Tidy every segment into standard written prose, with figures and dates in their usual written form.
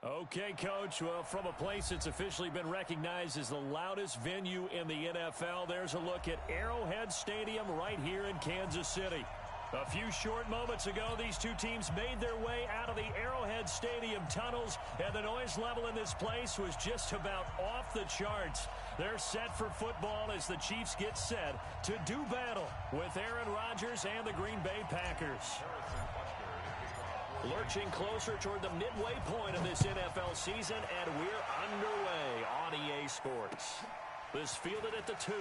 Okay, Coach. Well, from a place that's officially been recognized as the loudest venue in the NFL, there's a look at Arrowhead Stadium right here in Kansas City. A few short moments ago, these two teams made their way out of the Arrowhead Stadium tunnels, and the noise level in this place was just about off the charts. They're set for football as the Chiefs get set to do battle with Aaron Rodgers and the Green Bay Packers. Lurching closer toward the midway point of this NFL season, and we're underway on EA Sports. This fielded at the 2.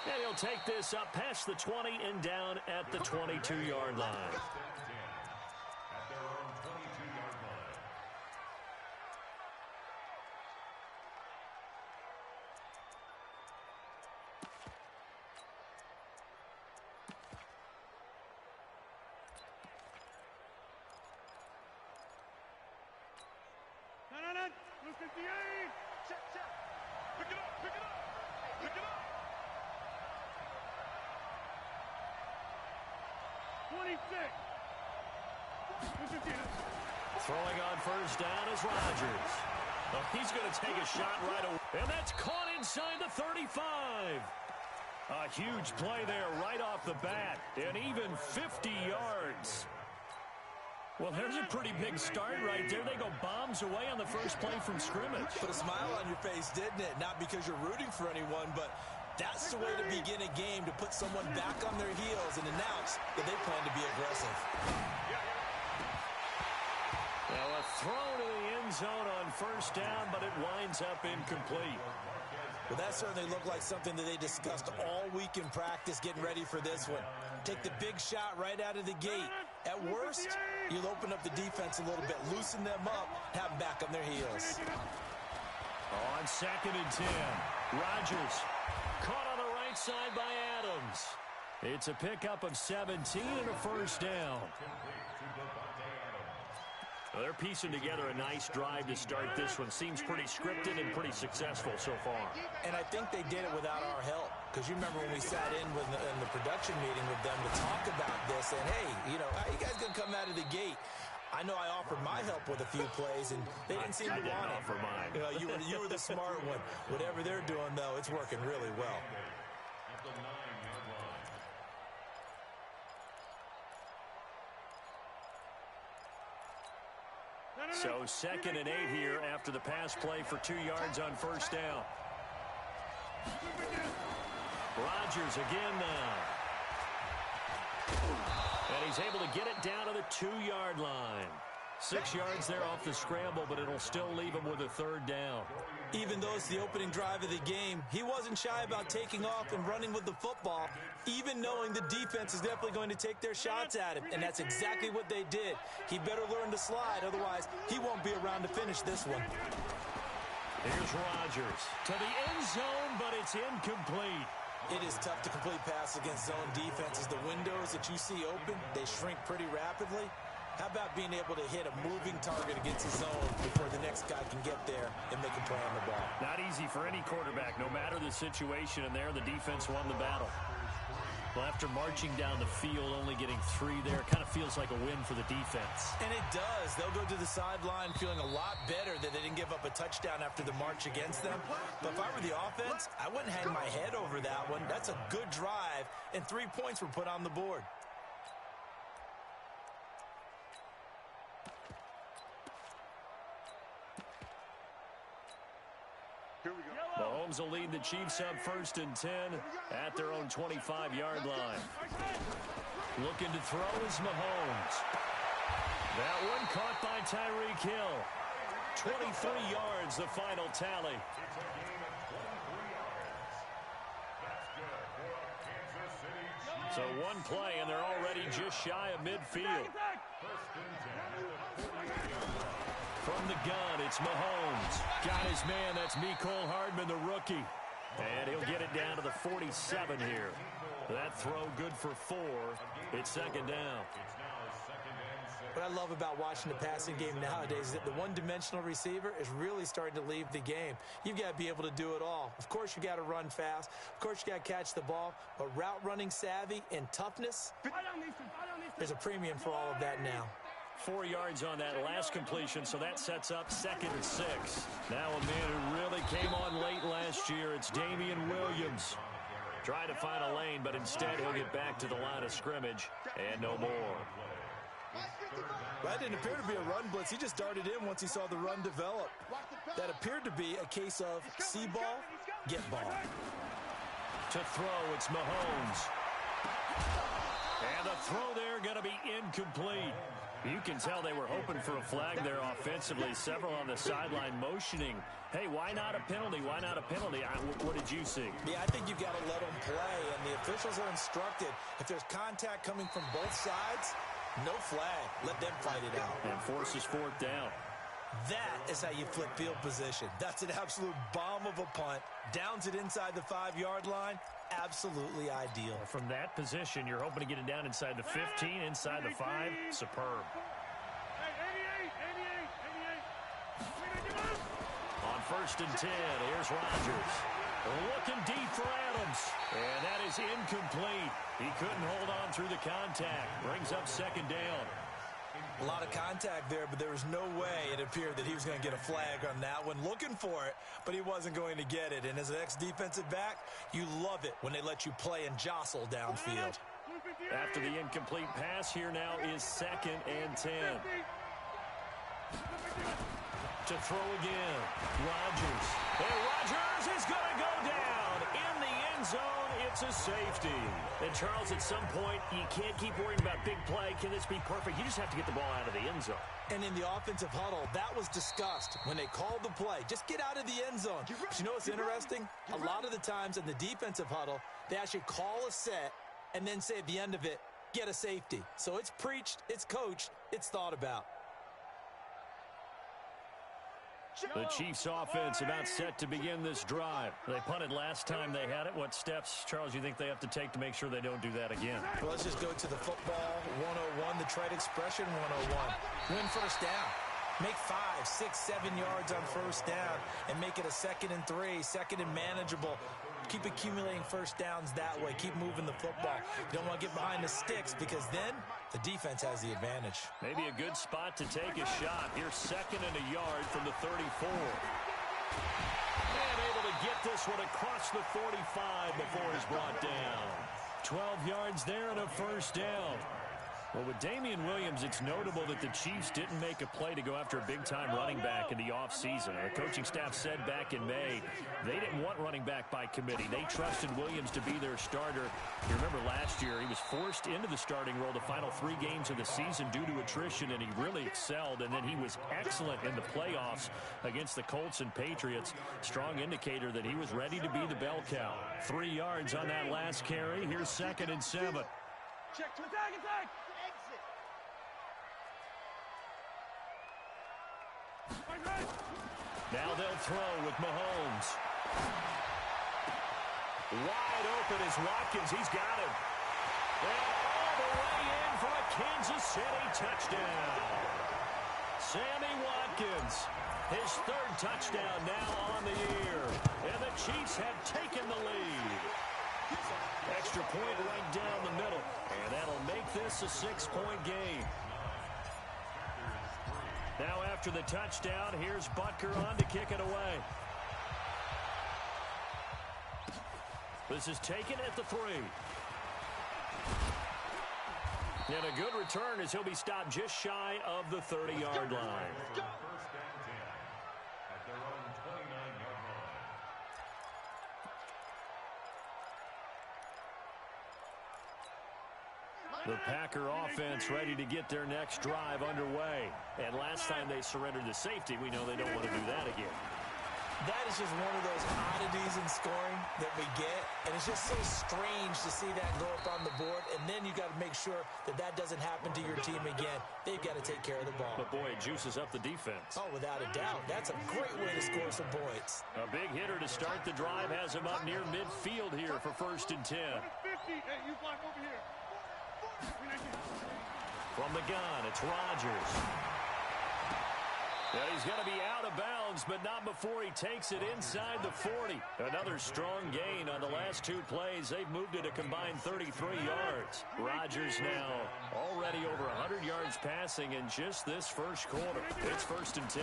And he'll take this up past the 20 and down at the 22-yard line. At their own 22-yard line. Pick it up, pick it up, pick it up. 26. Throwing on first down is Rodgers. Oh, he's going to take a shot right away. And that's caught inside the 35. A huge play there right off the bat. And even 50 yards. Well, there's a pretty big start right there. They go bombs away on the first play from scrimmage. Put a smile on your face, didn't it? Not because you're rooting for anyone, but that's the way to begin a game, to put someone back on their heels and announce that they plan to be aggressive. Well, a throw to the end zone on first down, but it winds up incomplete. Well, that certainly looked like something that they discussed all week in practice, getting ready for this one. Take the big shot right out of the gate. At worst, you'll open up the defense a little bit, loosen them up, have them back on their heels. On 2nd and 10, Rodgers caught on the right side by Adams. It's a pickup of 17 and a first down. Well, they're piecing together a nice drive to start this one. Seems pretty scripted and pretty successful so far. And I think they did it without our help. Because you remember when we sat in the production meeting with them to talk about this. And, hey, how you guys going to come out of the gate? I know I offered my help with a few plays, and they didn't seem to want it. I didn't offer mine. You were the smart one. Whatever they're doing, though, it's working really well. So 2nd and 8 here after the pass play for 2 yards on first down. Rodgers again now. And he's able to get it down to the 2-yard line. 6 yards there off the scramble, but it'll still leave him with a third down. Even though it's the opening drive of the game, he wasn't shy about taking off and running with the football, even knowing the defense is definitely going to take their shots at him, and that's exactly what they did. He better learn to slide, otherwise he won't be around to finish this one. Here's Rodgers to the end zone, but it's incomplete. It is tough to complete pass against zone defenses. The windows that you see open, they shrink pretty rapidly. How about being able to hit a moving target against a zone before the next guy can get there and make a play on the ball? Not easy for any quarterback, no matter the situation, and there the defense won the battle. Well, after marching down the field, only getting 3 there, kind of feels like a win for the defense. And it does. They'll go to the sideline feeling a lot better that they didn't give up a touchdown after the march against them. But if I were the offense, I wouldn't hang my head over that one. That's a good drive, and 3 points were put on the board. Mahomes will lead the Chiefs up 1st and 10 at their own 25-yard line. Looking to throw is Mahomes. That one caught by Tyreek Hill. 23 yards, the final tally. So one play, and they're already just shy of midfield. From the gun, it's Mahomes. Got his man, that's Mecole Hardman, the rookie. And he'll get it down to the 47 here. That throw good for 4. It's 2nd down. What I love about watching the passing game nowadays is that the one-dimensional receiver is really starting to leave the game. You've got to be able to do it all. Of course, you got to run fast. Of course, you got to catch the ball. But route running savvy and toughness, there's a premium for all of that now. 4 yards on that last completion, so that sets up 2nd and 6. Now a man who really came on late last year, it's Damian Williams. Trying to find a lane, but instead he'll get back to the line of scrimmage and no more. That didn't appear to be a run blitz. He just darted in once he saw the run develop. That appeared to be a case of see ball, get ball. To throw, it's Mahomes. And the throw there going to be incomplete. You can tell they were hoping for a flag there offensively. Several on the sideline motioning. Hey, why not a penalty? Why not a penalty? What did you see? Yeah, I think you've got to let them play, and the officials are instructed. If there's contact coming from both sides, no flag. Let them fight it out. And forces 4th down. That is how you flip field position. That's an absolute bomb of a punt. Downs it inside the 5-yard line. Absolutely ideal. From that position, you're hoping to get it down inside the 15, inside the 5. Superb. On 1st and 10, here's Rodgers. Looking deep for Adams. And that is incomplete. He couldn't hold on through the contact. Brings up 2nd down. A lot of contact there, but there was no way it appeared that he was going to get a flag on that one. Looking for it, but he wasn't going to get it. And as an ex-defensive back, you love it when they let you play and jostle downfield. After the incomplete pass, here now is 2nd and 10. To throw again, Rodgers. And Rodgers is going to go down in the end zone. It's a safety. And Charles, at some point, you can't keep worrying about big play. Can this be perfect? You just have to get the ball out of the end zone. And in the offensive huddle, that was discussed when they called the play. Just get out of the end zone. But you know what's interesting? A lot of the times in the defensive huddle, they actually call a set and then say at the end of it, get a safety. So it's preached, it's coached, it's thought about. The Chiefs offense about set to begin this drive. They punted last time they had it. What steps, Charles, you think they have to take to make sure they don't do that again? Well, let's just go to the football 101, the trade expression 101. Win 1st down. Make 5, 6, 7 yards on 1st down and make it a 2nd and 3, 2nd and manageable. Keep accumulating 1st downs that way. Keep moving the football. You don't want to get behind the sticks because then the defense has the advantage. Maybe a good spot to take a shot. Here's 2nd and a yard from the 34. And able to get this one across the 45 before he's brought down. 12 yards there and a 1st down. Well, with Damian Williams, it's notable that the Chiefs didn't make a play to go after a big-time running back in the offseason. The coaching staff said back in May they didn't want running back by committee. They trusted Williams to be their starter. You remember last year he was forced into the starting role the final 3 games of the season due to attrition, and he really excelled. And then he was excellent in the playoffs against the Colts and Patriots. Strong indicator that he was ready to be the bell cow. 3 yards on that last carry. Here's 2nd and 7. Check to attack. Now they'll throw with Mahomes. Wide open is Watkins. He's got him. And all the way in for a Kansas City touchdown. Sammy Watkins, his 3rd touchdown now on the year. And the Chiefs have taken the lead. Extra point right down the middle. And that'll make this a 6-point game. Now after the touchdown, here's Butker on to kick it away. This is taken at the 3. And a good return as he'll be stopped just shy of the 30-yard line. The Packer offense ready to get their next drive underway. And last time they surrendered the safety, we know they don't want to do that again. That is just one of those oddities in scoring that we get. And it's just so strange to see that go up on the board. And then you got to make sure that that doesn't happen to your team again. They've got to take care of the ball. But, boy, it juices up the defense. Oh, without a doubt. That's a great way to score some points. A big hitter to start the drive has him up near midfield here for 1st and 10. Hey, you block over here. From the gun, it's Rodgers. And he's going to be out of bounds, but not before he takes it inside the 40. Another strong gain on the last two plays. They've moved it a combined 33 yards. Rodgers now already over 100 yards passing in just this first quarter. It's 1st and 10.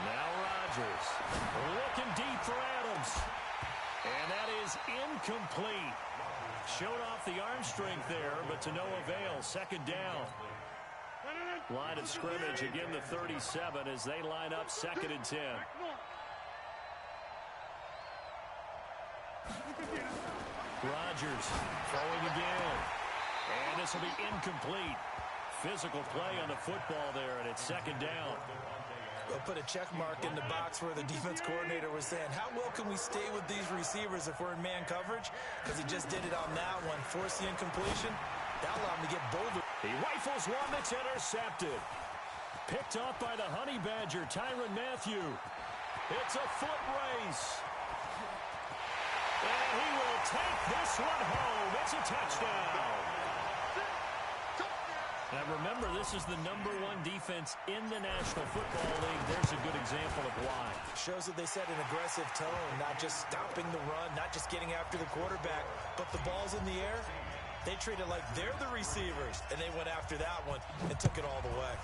Now Rodgers looking deep for Adams. And that is incomplete. Showed off the arm strength there, but to no avail. 2nd down. Line of scrimmage, again the 37 as they line up 2nd and 10. Rodgers throwing again. And this will be incomplete. Physical play on the football there, and it's 2nd down. We'll put a check mark in the box where the defense coordinator was saying, how well can we stay with these receivers if we're in man coverage? Because he just did it on that one. Force the incompletion. That allowed him to get bolder. He rifles one that's intercepted. Picked off by the Honey Badger, Tyrann Mathieu. It's a foot race. And he will take this one home. It's a touchdown. Now remember, this is the #1 defense in the National Football League. There's a good example of why. Shows that they set an aggressive tone, not just stopping the run, not just getting after the quarterback, but the ball's in the air. They treat it like they're the receivers, and they went after that one and took it all the way.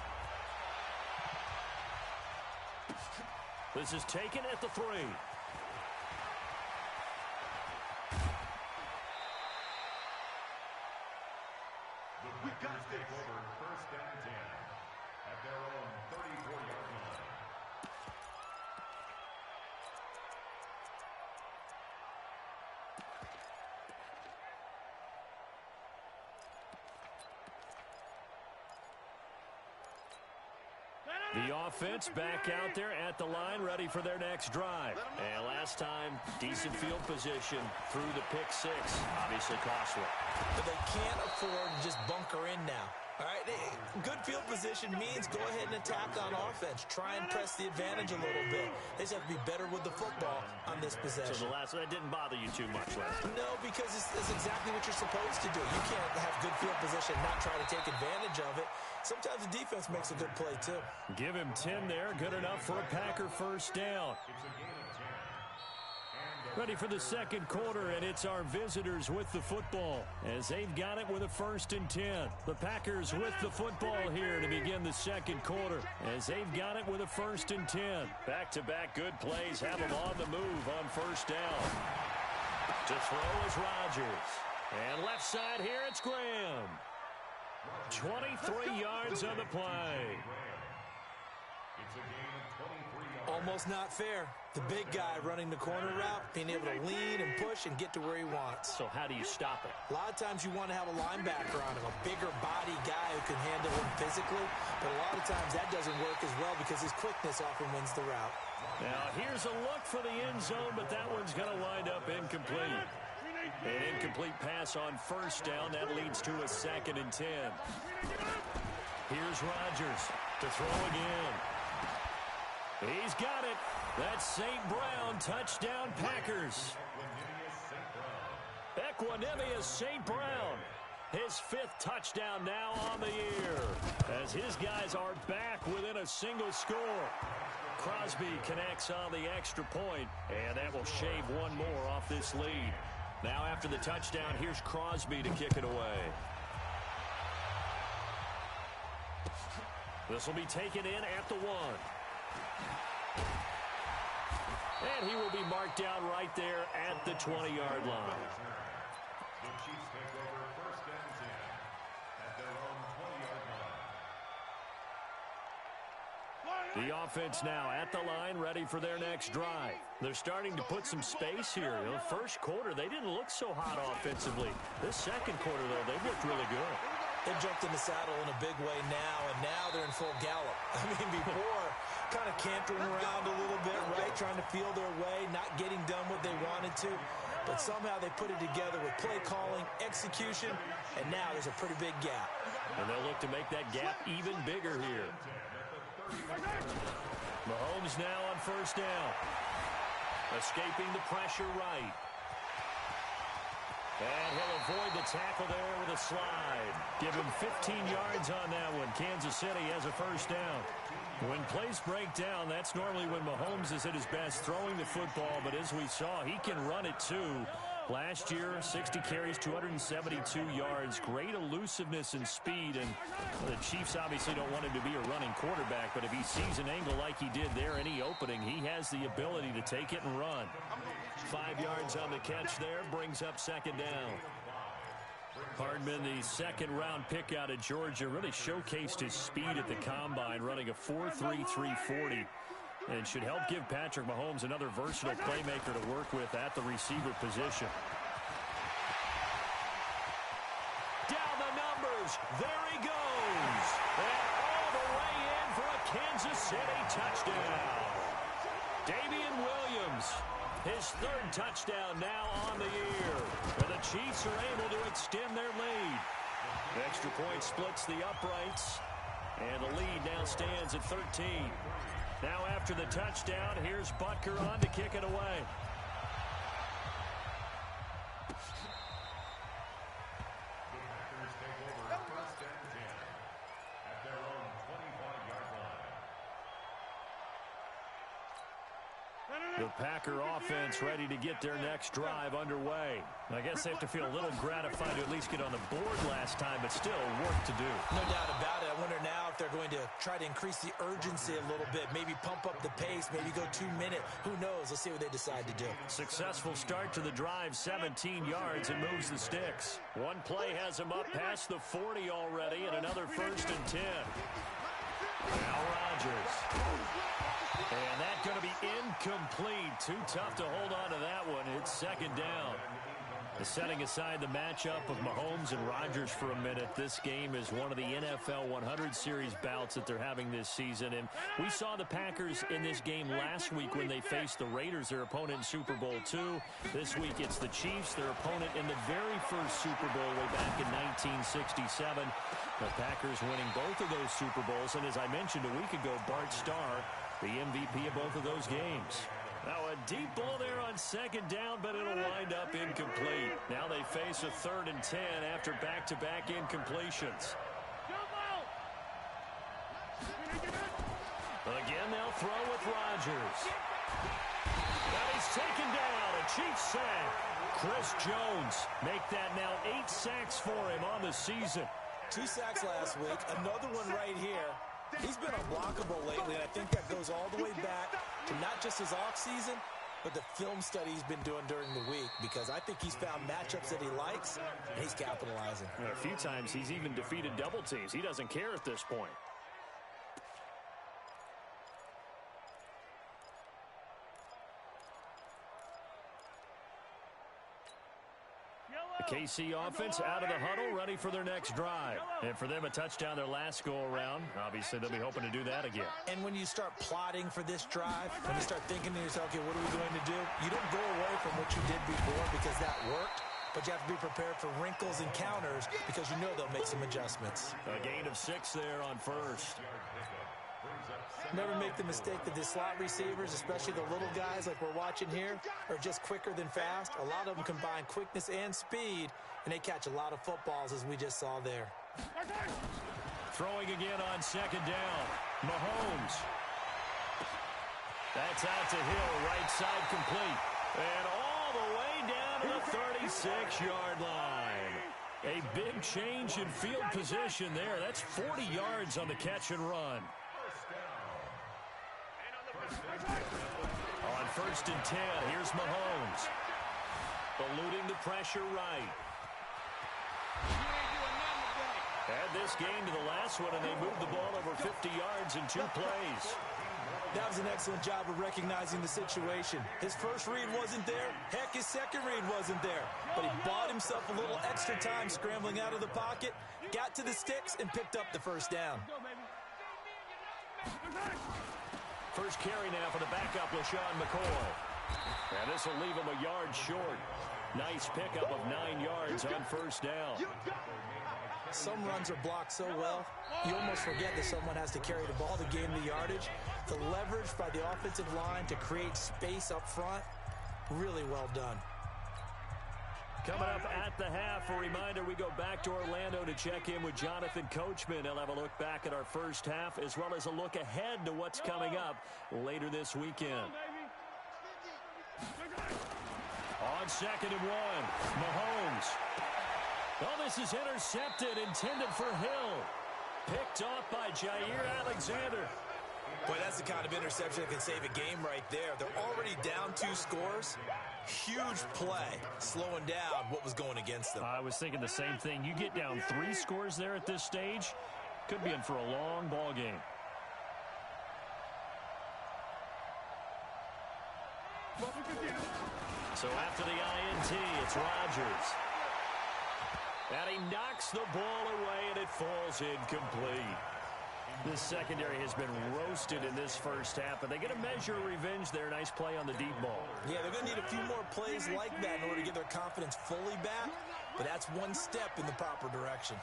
This is taken at the 3. We got this. Over 1st and 10 at their own 34-yard line. The offense back out there at the line, ready for their next drive. And last time, decent field position through the pick 6. Obviously costly. But they can't afford to just bunker in now. All right, good field position means go ahead and attack on offense. Try and press the advantage a little bit. They just have to be better with the football on this possession. So that didn't bother you too much last time? No, because it's exactly what you're supposed to do. You can't have good field position and not try to take advantage of it. Sometimes the defense makes a good play, too. Give him 10 there. Good enough for a Packer 1st down. Ready for the 2nd quarter, and it's our visitors with the football as they've got it with a 1st and 10. The Packers with the football here to begin the 2nd quarter as they've got it with a 1st and 10. Back-to-back good plays have them on the move on 1st down. To throw is Rodgers. And left side here, it's Graham. 23 yards on the play. Almost not fair. The big guy running the corner route, being able to lean and push and get to where he wants. So how do you stop it? A lot of times you want to have a linebacker on him, a bigger body guy who can handle him physically. But a lot of times that doesn't work as well because his quickness often wins the route. Now here's a look for the end zone, but that one's going to wind up incomplete. An incomplete pass on 1st down. That leads to a 2nd and 10. Here's Rodgers to throw again. He's got it. That's St. Brown. Touchdown, Packers. Equanimous St. Brown. His 5th touchdown now on the year as his guys are back within a single score. Crosby connects on the extra point, and that will shave one more off this lead. Now after the touchdown, here's Crosby to kick it away. This will be taken in at the 1. And he will be marked down right there at the 20-yard line. The Chiefs take over 1st and 10 at their own 20-yard line. The offense now at the line, ready for their next drive. They're starting to put some space here. In the 1st quarter, they didn't look so hot offensively. This 2nd quarter, though, they've looked really good. They jumped in the saddle in a big way now, and now they're in full gallop. I mean, before, kind of cantering around a little bit, right, trying to feel their way, not getting done what they wanted to. But somehow they put it together with play calling, execution, and now there's a pretty big gap. And they'll look to make that gap even bigger here. Mahomes now on 1st down. Escaping the pressure right. And he'll avoid the tackle there with a slide. Give him 15 yards on that one. Kansas City has a first down. When plays break down, that's normally when Mahomes is at his best throwing the football, but as we saw, he can run it too. Last year, 60 carries, 272 yards, great elusiveness and speed, and the Chiefs obviously don't want him to be a running quarterback, but if he sees an angle like he did there, any opening, he has the ability to take it and run. 5 yards on the catch there, brings up second down. Hardman, the second-round pick out of Georgia, really showcased his speed at the combine, running a 4.3 340. And should help give Patrick Mahomes another versatile playmaker to work with at the receiver position. Down the numbers. There he goes. And all the way in for a Kansas City touchdown. Damian Williams, his third touchdown now on the year. And the Chiefs are able to extend their lead. The extra point splits the uprights. And the lead now stands at 13. Now after the touchdown, here's Butker on to kick it away. The Packer offense ready to get their next drive underway. I guess they have to feel a little gratified to at least get on the board last time, but still work to do. No doubt about it. I wonder now if they're going to try to increase the urgency a little bit, maybe pump up the pace, maybe go 2 minute. Who knows? Let's see what they decide to do. Successful start to the drive, 17 yards, and moves the sticks. One play has him up past the 40 already, and another 1st and 10. Now Rodgers. And that's going to be incomplete. Too tough to hold on to that one. It's second down. Setting aside the matchup of Mahomes and Rodgers for a minute, this game is one of the NFL 100 Series bouts that they're having this season. And we saw the Packers in this game last week when they faced the Raiders, their opponent in Super Bowl II. This week it's the Chiefs, their opponent in the very first Super Bowl way back in 1967. The Packers winning both of those Super Bowls. And as I mentioned a week ago, Bart Starr, the MVP of both of those games. Now a deep ball there on second down, but it'll wind up incomplete. Now they face a 3rd and 10 after back-to-back incompletions. Again, they'll throw with Rodgers. Now he's taken down, a Chiefs sack. Chris Jones make that now 8 sacks for him on the season. 2 sacks last week, another one right here. He's been unblockable lately, and I think that goes all the way back to not just his offseason, but the film study he's been doing during the week, because I think he's found matchups that he likes, and he's capitalizing. A few times he's even defeated double teams. He doesn't care at this point. The KC offense out of the huddle, ready for their next drive. And for them, a touchdown their last go-around. Obviously, they'll be hoping to do that again. And when you start plotting for this drive, when you start thinking to yourself, okay, what are we going to do? You don't go away from what you did before because that worked, but you have to be prepared for wrinkles and counters because you know they'll make some adjustments. A gain of 6 there on first. Never make the mistake that the slot receivers, especially the little guys like we're watching here, are just quicker than fast. A lot of them combine quickness and speed, and they catch a lot of footballs, as we just saw there. Throwing again on second down. Mahomes. That's out to Hill, right side complete. And all the way down to the 36-yard line. A big change in field position there. That's 40 yards on the catch and run. On 1st and 10, here's Mahomes. Eluding the pressure right. Add this game to the last one, and they moved the ball over 50 yards in 2 plays. That was an excellent job of recognizing the situation. His first read wasn't there. Heck, his second read wasn't there. But he bought himself a little extra time scrambling out of the pocket, got to the sticks, and picked up the first down. First carry now for the backup, LaShawn McCoy. And this will leave him a yard short. Nice pickup of 9 yards on first down. Some runs are blocked so well, you almost forget that someone has to carry the ball to gain the yardage. The leverage by the offensive line to create space up front, really well done. Coming up at the half, a reminder, we go back to Orlando to check in with Jonathan Coachman. He'll have a look back at our first half as well as a look ahead to what's coming up later this weekend. On 2nd and 1, Mahomes. Oh, this is intercepted, intended for Hill. Picked off by Jair Alexander. Boy, that's the kind of interception that can save a game right there. They're already down 2 scores. Huge play, slowing down what was going against them. I was thinking the same thing. You get down 3 scores there at this stage, could be in for a long ball game. So after the INT, it's Rodgers. And he knocks the ball away, and it falls incomplete. This secondary has been roasted in this first half, but they get a measure of revenge there. Nice play on the deep ball. Yeah, they're going to need a few more plays like that in order to get their confidence fully back, but that's one step in the proper direction.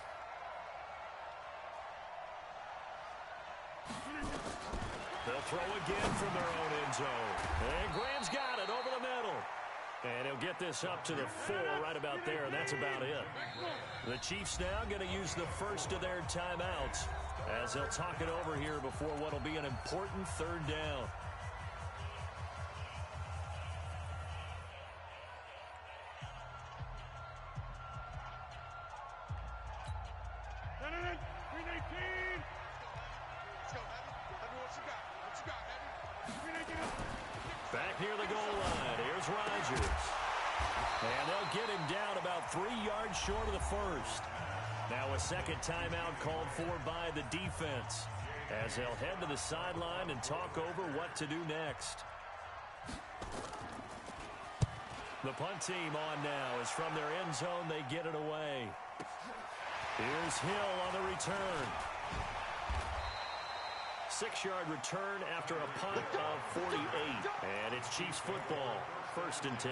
They'll throw again from their own end zone. And Graham's got it over the middle. And he'll get this up to the 4 right about there, and that's about it. The Chiefs now going to use the first of their timeouts as they'll talk it over here before what will be an important 3rd down. Back near the goal line, here's Rodgers. And they'll get him down about 3 yards short of the first. Now a second timeout called for by the defense as they'll head to the sideline and talk over what to do next. The punt team on now is from their end zone. They get it away. Here's Hill on the return. 6-yard return after a punt of 48. And it's Chiefs football, 1st and 10.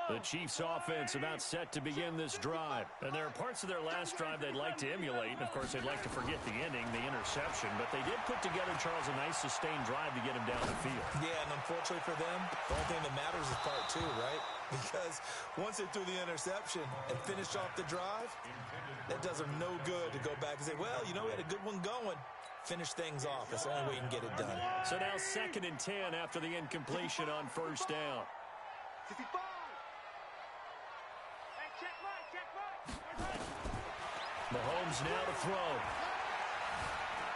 The Chiefs offense about set to begin this drive. And there are parts of their last drive they'd like to emulate. And, of course, they'd like to forget the ending, the interception. But they did put together, Charles, a nice sustained drive to get him down the field. Yeah, and unfortunately for them, the only thing that matters is part 2, right? Because once they threw the interception and finished off the drive, that does them no good to go back and say, well, you know, we had a good one going. Finish things off. That's the only way you can get it done. So now 2nd and 10 after the incompletion on 1st down. Mahomes now to throw.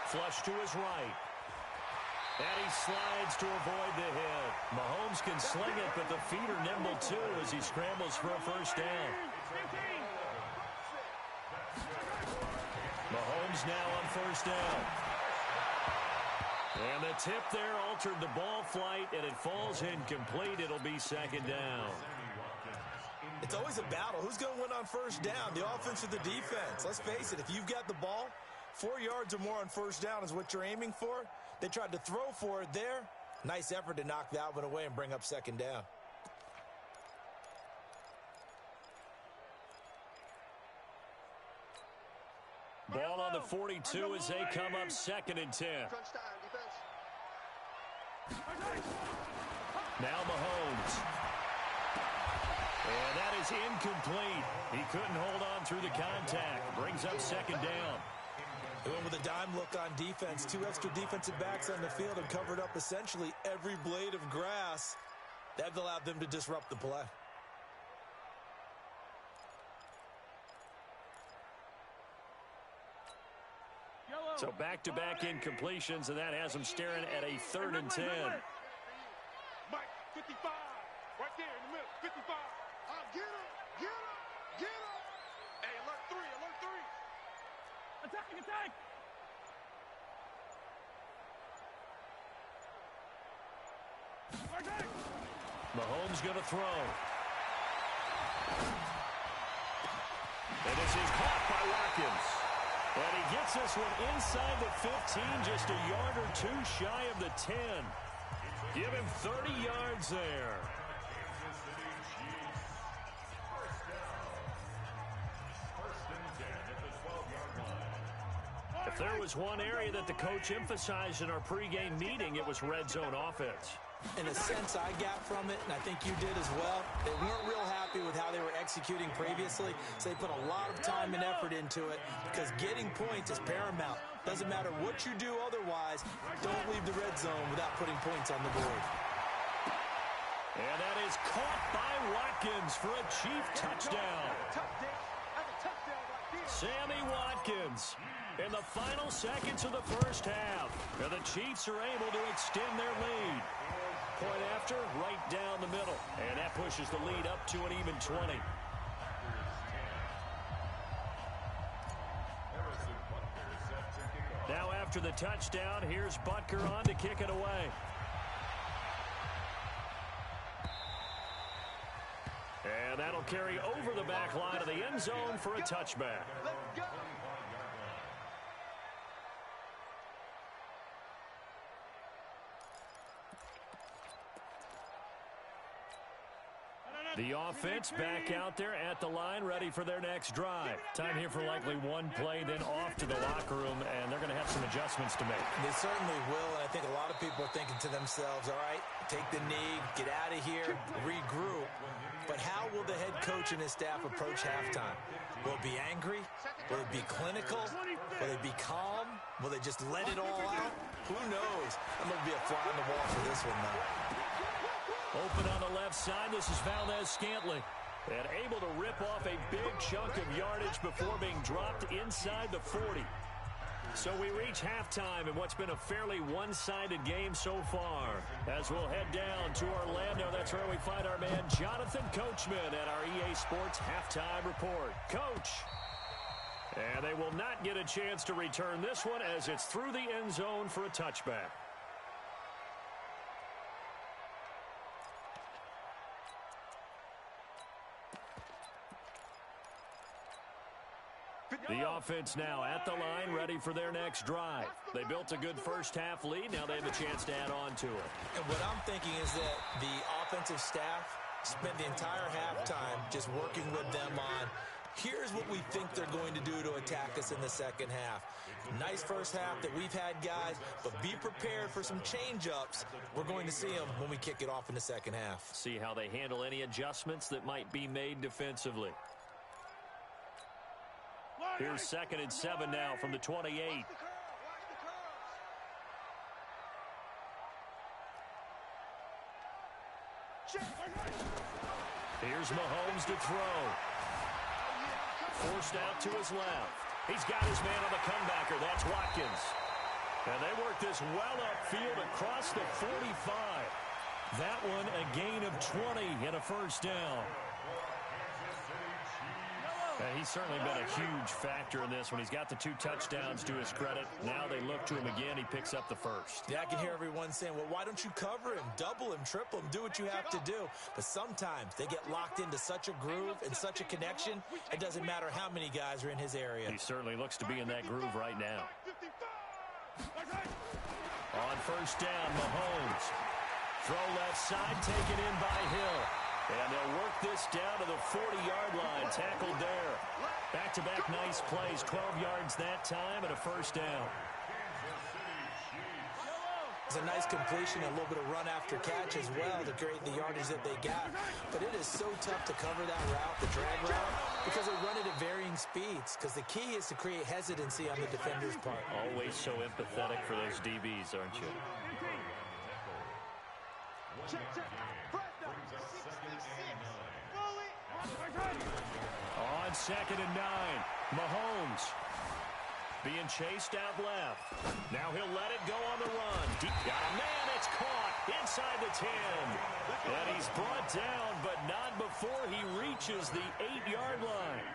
Flush to his right. And he slides to avoid the hit. Mahomes can sling it, but the feet are nimble too as he scrambles for a 1st down. Mahomes now on 1st down. And the tip there altered the ball flight, and it falls incomplete. It'll be 2nd down. It's always a battle. Who's going to win on 1st down, the offense or the defense? Let's face it, if you've got the ball, 4 yards or more on 1st down is what you're aiming for. They tried to throw for it there. Nice effort to knock that one away and bring up 2nd down. Ball on the 42 as they come up 2nd and 10. Now Mahomes. And that is incomplete. He couldn't hold on through the contact. Brings up 2nd down. They went with a dime look on defense. 2 extra defensive backs on the field and covered up essentially every blade of grass. That allowed them to disrupt the play. So back-to-back incompletions, and that has them staring at a 3rd and 10. Mike, 55. Right there in the middle, 55. Get him, get him, get him. Hey, alert 3, alert 3. Attack, attack. Mahomes going to throw. And this is caught by Watkins. And he gets this one inside the 15, just a yard or 2 shy of the 10. Give him 30 yards there. If there was one area that the coach emphasized in our pregame meeting, it was red zone offense. In a sense, I got from it, and I think you did as well, they weren't real happy with how they were executing previously, so they put a lot of time and effort into it because getting points is paramount. Doesn't matter what you do otherwise, don't leave the red zone without putting points on the board. And that is caught by Watkins for a Chief touchdown. Sammy Watkins in the final seconds of the first half. And the Chiefs are able to extend their lead. Point after, right down the middle. And that pushes the lead up to an even 20. Now after the touchdown, here's Butker on to kick it away. And that'll carry over the back line of the end zone for a touchback. The offense back out there at the line, ready for their next drive. Time here for likely one play, then off to the locker room, and they're going to have some adjustments to make. They certainly will, and I think a lot of people are thinking to themselves, all right, take the knee, get out of here, regroup. But how will the head coach and his staff approach halftime? Will it be angry? Will it be clinical? Will it be calm? Will they just let it all out? Who knows? I'm going to be a fly on the wall for this one, though. Open on the left side, this is Valdez-Scantling. And able to rip off a big chunk of yardage before being dropped inside the 40. So we reach halftime in what's been a fairly one-sided game so far. As we'll head down to Orlando, that's where we find our man Jonathan Coachman at our EA Sports Halftime Report. Coach! And they will not get a chance to return this one as it's through the end zone for a touchback. The offense now at the line, ready for their next drive. They built a good first-half lead. Now they have a chance to add on to it. And what I'm thinking is that the offensive staff spent the entire halftime just working with them on, here's what we think they're going to do to attack us in the second half. Nice first half that we've had, guys, but be prepared for some change-ups. We're going to see them when we kick it off in the second half. See how they handle any adjustments that might be made defensively. Here's 2nd and 7 now from the 28. Here's Mahomes to throw. Forced out to his left. He's got his man on the comebacker. That's Watkins. And they work this well upfield across the 45. That one a gain of 20 and a first down. He's certainly been a huge factor in this when he's got the 2 touchdowns to his credit. Now they look to him again. He picks up the first. Yeah, I can hear everyone saying, well, why don't you cover him, double him, triple him, do what you have to do. But sometimes they get locked into such a groove and such a connection, it doesn't matter how many guys are in his area. He certainly looks to be in that groove right now. On first down, Mahomes. Throw left side, taken in by Hill. And they'll work this down to the 40-yard line. Tackled there. Back-to-back nice plays. 12 yards that time and a first down. It's a nice completion, a little bit of run after catch as well to create the yardage that they got. But it is so tough to cover that route, the drag route, because they run it at varying speeds. Because the key is to create hesitancy on the defender's part. Always so empathetic for those DBs, aren't you? On 2nd and 9, Mahomes being chased out left. Now he'll let it go on the run. Deep got a man. It's caught inside the 10. And he's brought down, but not before he reaches the 8-yard line.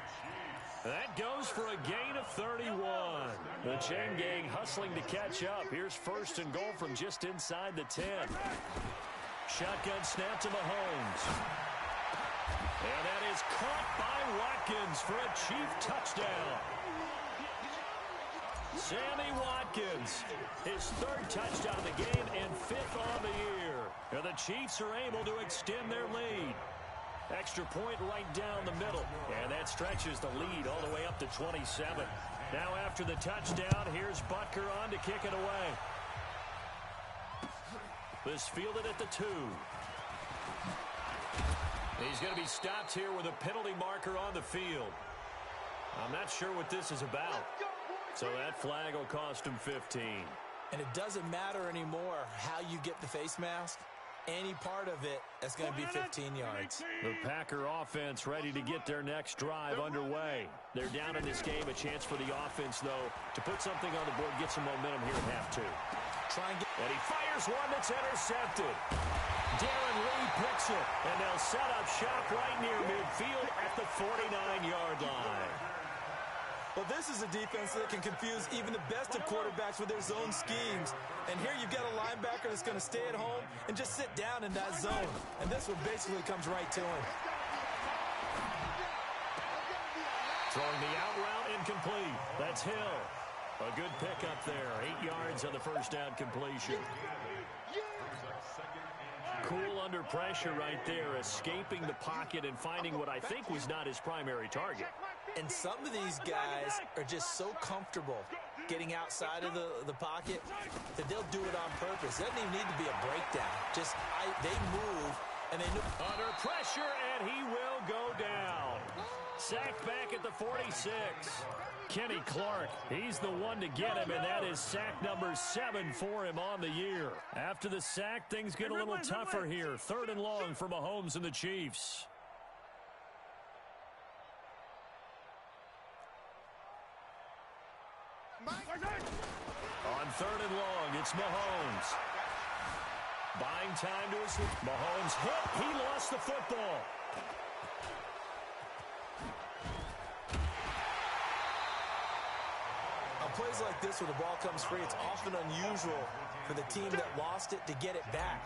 That goes for a gain of 31. The chain gang hustling to catch up. Here's 1st and goal from just inside the 10. Shotgun snap to Mahomes. And that is caught by Watkins for a Chief touchdown. Sammy Watkins, his 3rd touchdown of the game and 5th on the year. And the Chiefs are able to extend their lead. Extra point right down the middle. And that stretches the lead all the way up to 27. Now after the touchdown, here's Butker on to kick it away. This fielded at the 2. He's going to be stopped here with a penalty marker on the field. I'm not sure what this is about. So that flag will cost him 15. And it doesn't matter anymore how you get the face mask. Any part of it, that's going to be 15 yards. The Packer offense ready to get their next drive underway. They're down in this game. A chance for the offense, though, to put something on the board, get some momentum here at half 2. And he fires one that's intercepted. Darren Lee picks it, and they'll set up shop right near midfield at the 49-yard line. Well, this is a defense that can confuse even the best of quarterbacks with their zone schemes. And here you've got a linebacker that's going to stay at home and just sit down in that zone. And this one basically comes right to him. Throwing the out route incomplete. That's Hill. A good pickup there. 8 yards on the first down completion. Cool under pressure right there, escaping the pocket and finding what I think was not his primary target. And some of these guys are just so comfortable getting outside of the pocket that they'll do it on purpose. It doesn't even need to be a breakdown. Just they move, and they move. Under pressure, and he will go down. Sacked back at the 46. Kenny Clark, he's the one to get him, and that is sack number 7 for him on the year. After the sack, things get a little tougher here. 3rd and long for Mahomes and the Chiefs. On 3rd and long, it's Mahomes. Buying time to his... Mahomes hit. He lost the football. Plays like this where the ball comes free, it's often unusual for the team that lost it to get it back,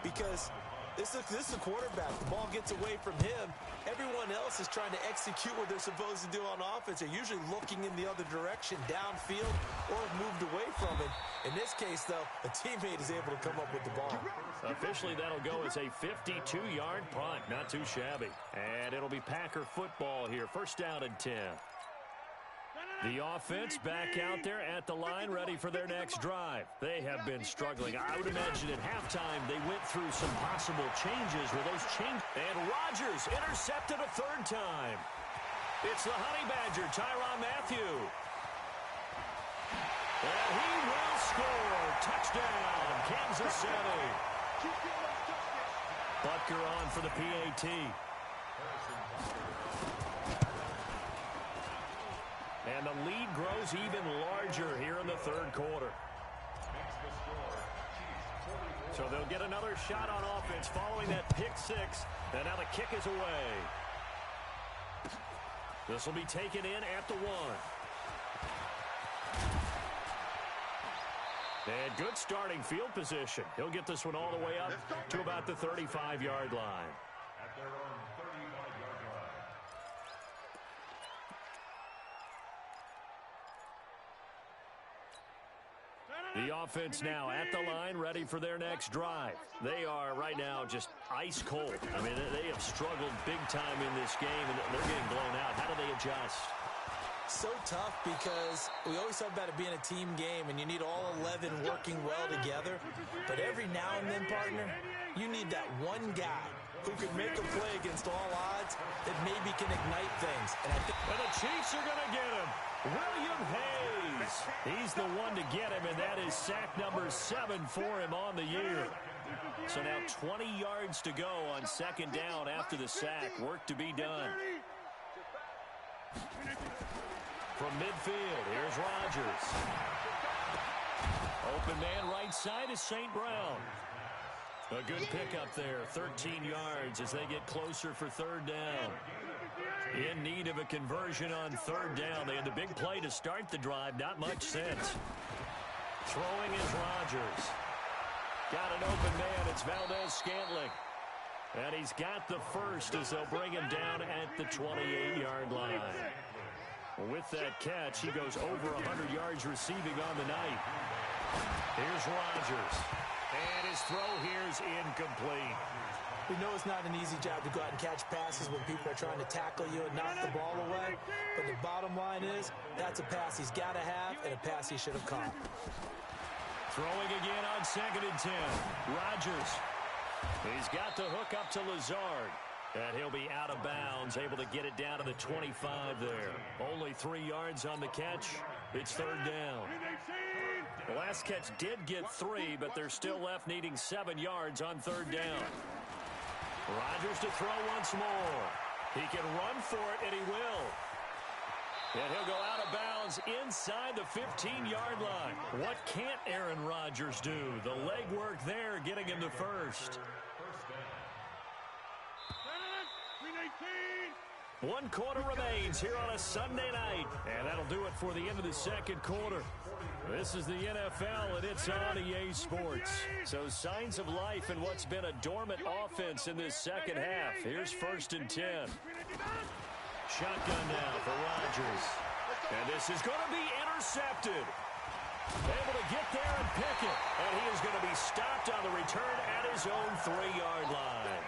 because this is a quarterback. The ball gets away from him. Everyone else is trying to execute what they're supposed to do on offense. They're usually looking in the other direction, downfield, or have moved away from it. In this case, though, a teammate is able to come up with the ball. Officially, that'll go as a 52-yard punt. Not too shabby. And it'll be Packer football here. 1st down and 10. The offense back out there at the line, ready for their next drive. They have been struggling. I would imagine at halftime they went through some possible changes where those changed. And Rodgers intercepted a 3rd time. It's the Honey Badger, Tyrann Mathieu. And he will score. Touchdown, Kansas City. Butker on for the PAT. And the lead grows even larger here in the 3rd quarter. So they'll get another shot on offense following that pick 6. And now the kick is away. This will be taken in at the 1. And good starting field position. He'll get this one all the way up to about the 35-yard line. At their own 35-yard line. The offense now at the line, ready for their next drive. They are right now just ice cold. I mean, they have struggled big time in this game, and they're getting blown out. How do they adjust? So tough, because we always talk about it being a team game, and you need all 11 working well together. But every now and then, partner, you need that one guy who can make a play against all odds that maybe can ignite things. And the Chiefs are going to get him. William Hayes. He's the one to get him, and that is sack number 7 for him on the year. So now 20 yards to go on 2nd down after the sack. Work to be done. From midfield, here's Rodgers. Open man right side is St. Brown. A good pickup there, 13 yards as they get closer for 3rd down. In need of a conversion on 3rd down. They had the big play to start the drive, not much sense. Throwing is Rodgers. Got an open man, it's Valdez-Scantling. And he's got the first as they'll bring him down at the 28-yard line. With that catch, he goes over 100 yards receiving on the night. Here's Rodgers. And his throw here is incomplete. We know it's not an easy job to go out and catch passes when people are trying to tackle you and knock the ball away. But the bottom line is, that's a pass he's got to have and a pass he should have caught. Throwing again on 2nd and 10. Rodgers. He's got the hook up to Lazard. And he'll be out of bounds, able to get it down to the 25 there. Only 3 yards on the catch. It's 3rd down. The last catch did get 3, but they're still left needing 7 yards on 3rd down. Rodgers to throw once more. He can run for it, and he will. And he'll go out of bounds inside the 15-yard line. What can't Aaron Rodgers do? The legwork there getting him the first. 1 quarter remains here on a Sunday night. And that'll do it for the end of the 2nd quarter. This is the NFL, and it's on EA Sports. So signs of life in what's been a dormant offense in this 2nd half. Here's 1st and 10. Shotgun now for Rodgers. And this is going to be intercepted. Able to get there and pick it. And he is going to be stopped on the return at his own 3-yard line.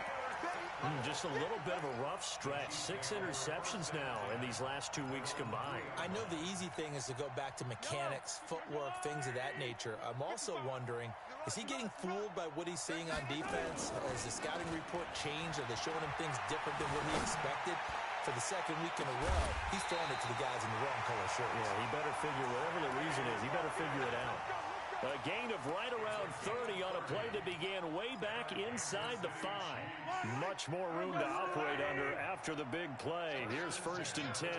Just a little bit of a rough stretch. 6 interceptions now in these last 2 weeks combined. I know the easy thing is to go back to mechanics, footwork, things of that nature. I'm also wondering, is he getting fooled by what he's seeing on defense? Has the scouting report changed? Are they showing him things different than what he expected? For the 2nd week in a row, he's throwing it to the guys in the wrong color shirts. Yeah, he better figure, whatever the reason is, he better figure it out. A gain of right around 30 on a play that began way back inside the 5. Much more room to operate under after the big play. Here's 1st and 10.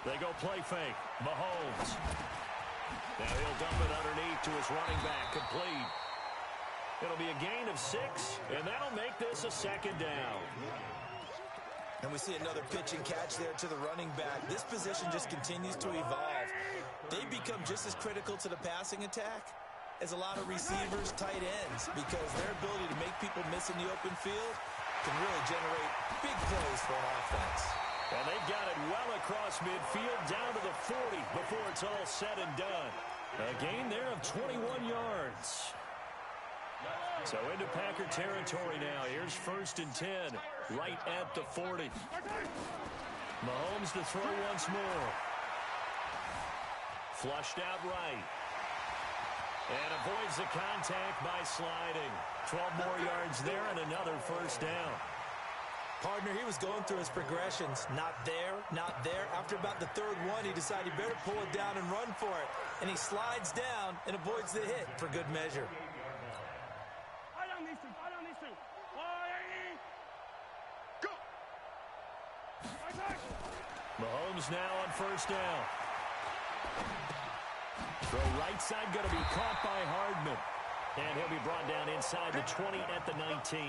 They go play fake. Mahomes. Now he'll dump it underneath to his running back. Complete. It'll be a gain of 6, and that'll make this a 2nd down. And we see another pitch and catch there to the running back. This position just continues to evolve. They become just as critical to the passing attack as a lot of receivers, tight ends, because their ability to make people miss in the open field can really generate big plays for an offense. And they've got it well across midfield, down to the 40 before it's all said and done. A gain there of 21 yards. So into Packer territory now. Here's 1st and 10, right at the 40. Mahomes to throw once more. Flushed out right. And avoids the contact by sliding. 12 more yards there and another 1st down. Partner, he was going through his progressions. Not there, not there. After about the 3rd one, he decided he better pull it down and run for it. And he slides down and avoids the hit for good measure. Mahomes now on 1st down. Throw right side going to be caught by Hardman. And he'll be brought down inside the 20 at the 19.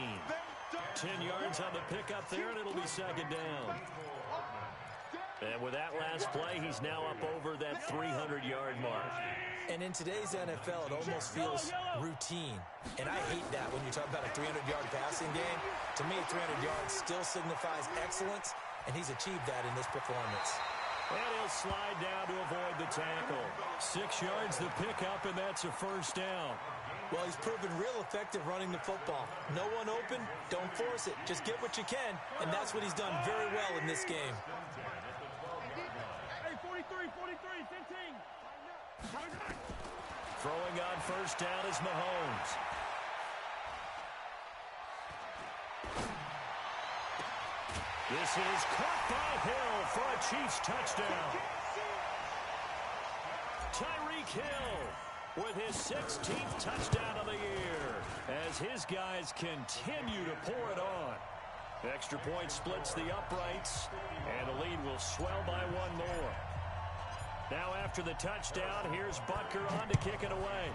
10 yards on the pickup there, and it'll be 2nd down. And with that last play, he's now up over that 300-yard mark. And in today's NFL, it almost feels routine. And I hate that when you talk about a 300-yard passing game. To me, 300 yards still signifies excellence, and he's achieved that in this performance. And he'll slide down to avoid the tackle. 6 yards the pickup, and that's a 1st down. Well, he's proven real effective running the football. No one open, don't force it. Just get what you can, and that's what he's done very well in this game. Hey, 43, 15. Throwing on 1st down is Mahomes. This is caught by Hill for a Chiefs touchdown. Tyreek Hill with his 16th touchdown of the year as his guys continue to pour it on. Extra point splits the uprights, and the lead will swell by 1 more. Now after the touchdown, here's Butker on to kick it away.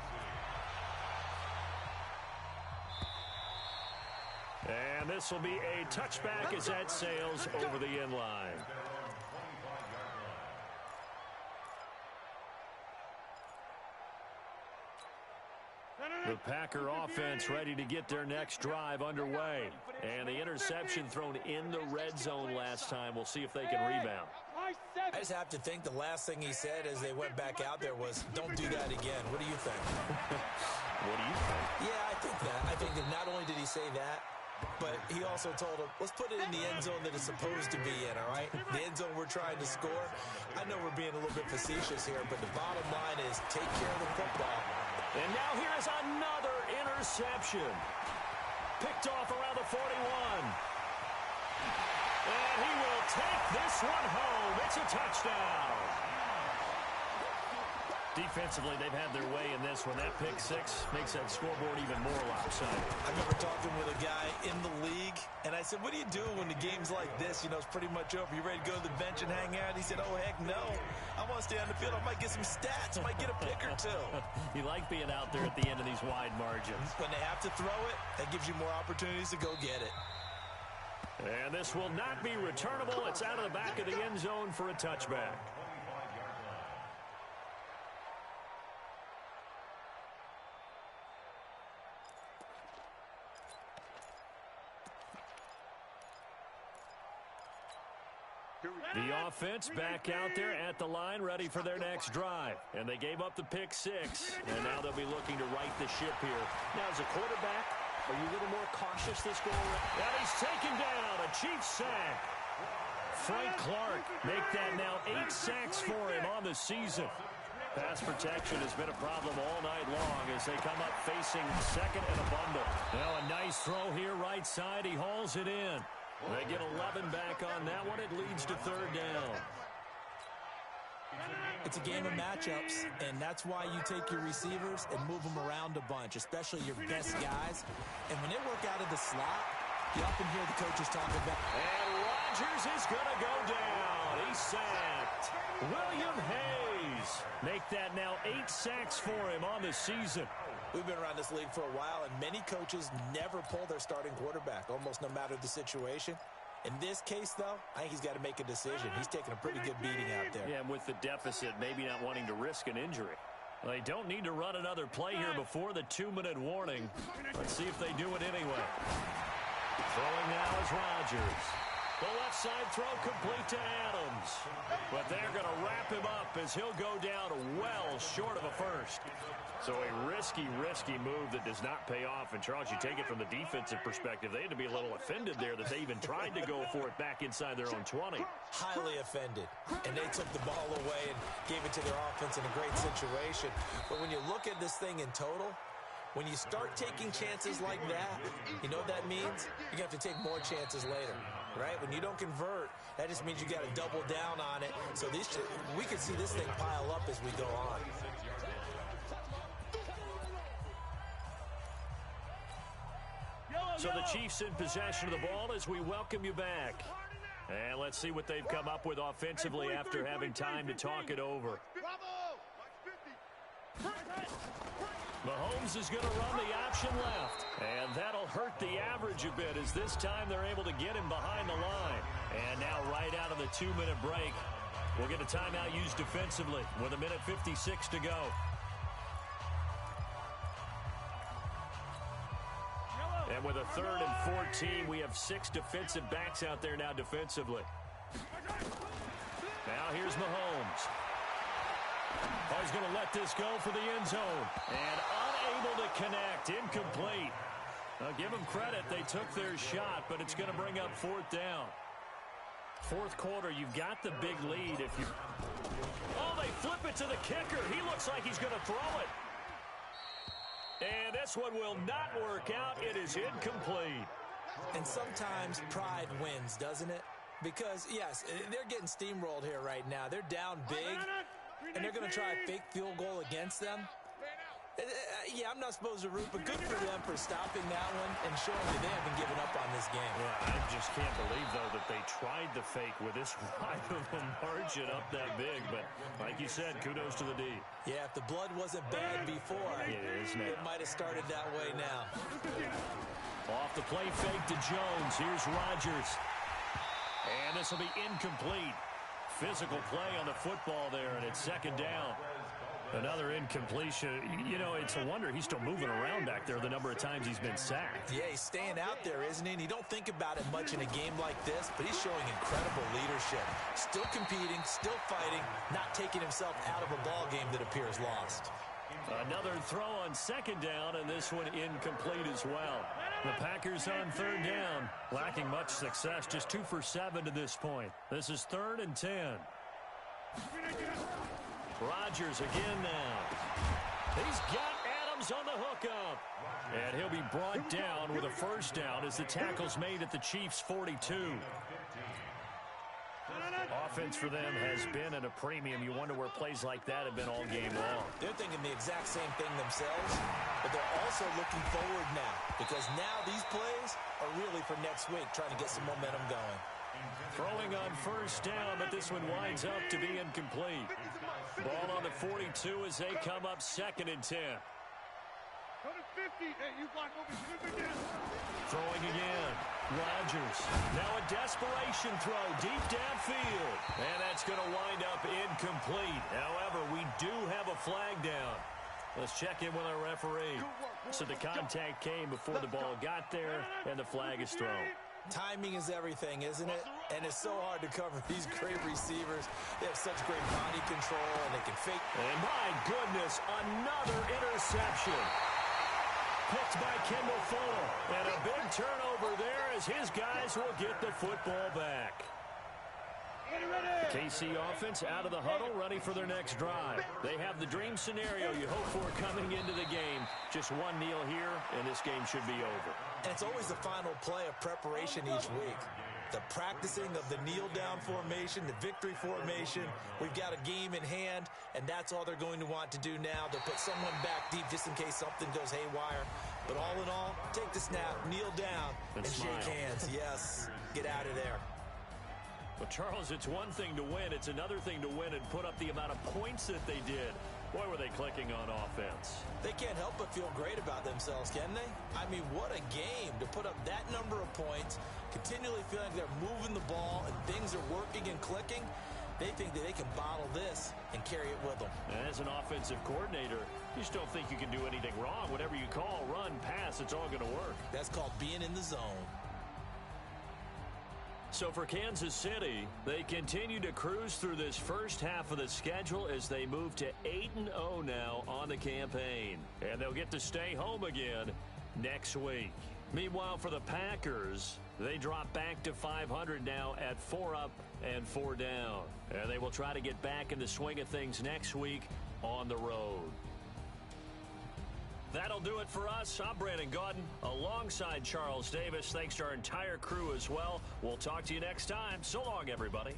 And this will be a touchback as that sails over the end line. The Packer offense ready to get their next drive underway. And the interception thrown in the red zone last time. We'll see if they can rebound. I just have to think the last thing he said as they went back out there was, don't do that again. What do you think? What do you think? Yeah, I think that. I think that now say that, but he also told him, let's put it in the end zone that it's supposed to be in, all right? The end zone we're trying to score. I know we're being a little bit facetious here, but the bottom line is take care of the football. And now here is another interception. Picked off around the 41. And he will take this one home. It's a touchdown. Defensively, they've had their way in this one. That pick six makes that scoreboard even more lopsided. I remember talking with a guy in the league, and I said, what do you do when the game's like this? You know, it's pretty much over. You ready to go to the bench and hang out? He said, oh, heck no. I want to stay on the field. I might get some stats. I might get a pick or two. You like being out there at the end of these wide margins. When they have to throw it, that gives you more opportunities to go get it. And this will not be returnable. It's out of the back of the end zone for a touchback. The offense back out there at the line, ready for their next drive. And they gave up the pick six, and now they'll be looking to right the ship here. Now, as a quarterback, are you a little more cautious this go around? And he's taken down, a Chiefs sack. Frank Clark make that now 8 sacks for him on the season. Pass protection has been a problem all night long as they come up facing second and a bundle. Now a nice throw here right side. He hauls it in. They get 11 back on that one. It leads to third down. It's a game of matchups, and that's why you take your receivers and move them around a bunch, especially your best guys. And when they work out of the slot, you often hear the coaches talk about. And Rodgers is going to go down. He's sacked. William Hayes make that now 8 sacks for him on the season. We've been around this league for a while, and many coaches never pull their starting quarterback, almost no matter the situation. In this case, though, I think he's got to make a decision. He's taking a pretty good beating out there. Yeah, and with the deficit, maybe not wanting to risk an injury. Well, they don't need to run another play here before the 2-minute warning. Let's see if they do it anyway. Throwing now is Rodgers. The left side throw complete to Adams. But they're going to wrap him up as he'll go down well short of a first. So a risky move that does not pay off. And, Charles, you take it from the defensive perspective. They had to be a little offended there that they even tried to go for it back inside their own 20. Highly offended. And they took the ball away and gave it to their offense in a great situation. But when you look at this thing in total, when you start taking chances like that, you know what that means? You're going to have to take more chances later, right? When you don't convert, that just means you got to double down on it. So we can see this thing pile up as we go on. So the Chiefs in possession of the ball as we welcome you back. And let's see what they've come up with offensively after having time to talk it over. Mahomes is going to run the option left. And that'll hurt the average a bit as this time they're able to get him behind the line. And now right out of the 2-minute break, we'll get a timeout used defensively with 1:56 to go. And with a 3rd and 14, we have 6 defensive backs out there now defensively. Now here's Mahomes. Oh, he's going to let this go for the end zone. And unable to connect. Incomplete. Now, give them credit. They took their shot, but it's going to bring up 4th down. 4th quarter, you've got the big lead. Oh, they flip it to the kicker. He looks like he's going to throw it. And this one will not work out. It is incomplete. And sometimes pride wins, doesn't it? Because, yes, they're getting steamrolled here right now. They're down big, and they're going to try a fake field goal against them. Yeah, I'm not supposed to root, but good for them for stopping that one and showing that they haven't given up on this game. Yeah, I just can't believe, though, that they tried the fake with this wide of a margin up that big. But like you said, kudos to the D. Yeah, if the blood wasn't bad before, it might have started that way now. Off the play fake to Jones. Here's Rodgers. And this will be incomplete. Physical play on the football there, and it's 2nd down. Another incompletion. You know, it's a wonder he's still moving around back there the number of times he's been sacked. Yeah, he's staying out there, isn't he? And you don't think about it much in a game like this, but he's showing incredible leadership. Still competing, still fighting, not taking himself out of a ball game that appears lost. Another throw on second down, and this one incomplete as well. The Packers on third down, lacking much success, just 2 for 7 to this point. This is 3rd and 10. Rodgers again now. He's got Adams on the hookup. And he'll be brought down with a first down as the tackle's made at the Chiefs' 42. Offense for them has been at a premium. You wonder where plays like that have been all game long. They're thinking the exact same thing themselves, but they're also looking forward now because now these plays are really for next week, trying to get some momentum going. Throwing on first down, but this one winds up to be incomplete. Ball on the 42 as they come up 2nd and 10. Throwing again. Rodgers. Now a desperation throw deep downfield. And that's going to wind up incomplete. However, we do have a flag down. Let's check in with our referee. So the contact came before the ball got there, and the flag is thrown. Timing is everything, isn't it? And it's so hard to cover these great receivers. They have such great body control, and they can fake. And my goodness, another interception. Picked by Kendall Fuller. And a big turnover there as his guys will get the football back. The KC offense out of the huddle, ready for their next drive. They have the dream scenario you hope for coming into the game. Just one kneel here, and this game should be over. And it's always the final play of preparation each week. The practicing of the kneel-down formation, the victory formation. We've got a game in hand, and that's all they're going to want to do now. They'll put someone back deep just in case something goes haywire. But all in all, take the snap, kneel down, and shake hands. Yes, get out of there. Well, Charles, it's one thing to win. It's another thing to win and put up the amount of points that they did. Boy, were they clicking on offense. They can't help but feel great about themselves, can they? I mean, what a game to put up that number of points, continually feeling like they're moving the ball and things are working and clicking. They think that they can bottle this and carry it with them. And as an offensive coordinator, you just don't think you can do anything wrong. Whatever you call, run, pass, it's all going to work. That's called being in the zone. So for Kansas City, they continue to cruise through this first half of the schedule as they move to 8-0 now on the campaign. And they'll get to stay home again next week. Meanwhile, for the Packers, they drop back to 500 now at 4 up and 4 down. And they will try to get back in the swing of things next week on the road. That'll do it for us. I'm Brandon Gaudin alongside Charles Davis. Thanks to our entire crew as well. We'll talk to you next time. So long, everybody.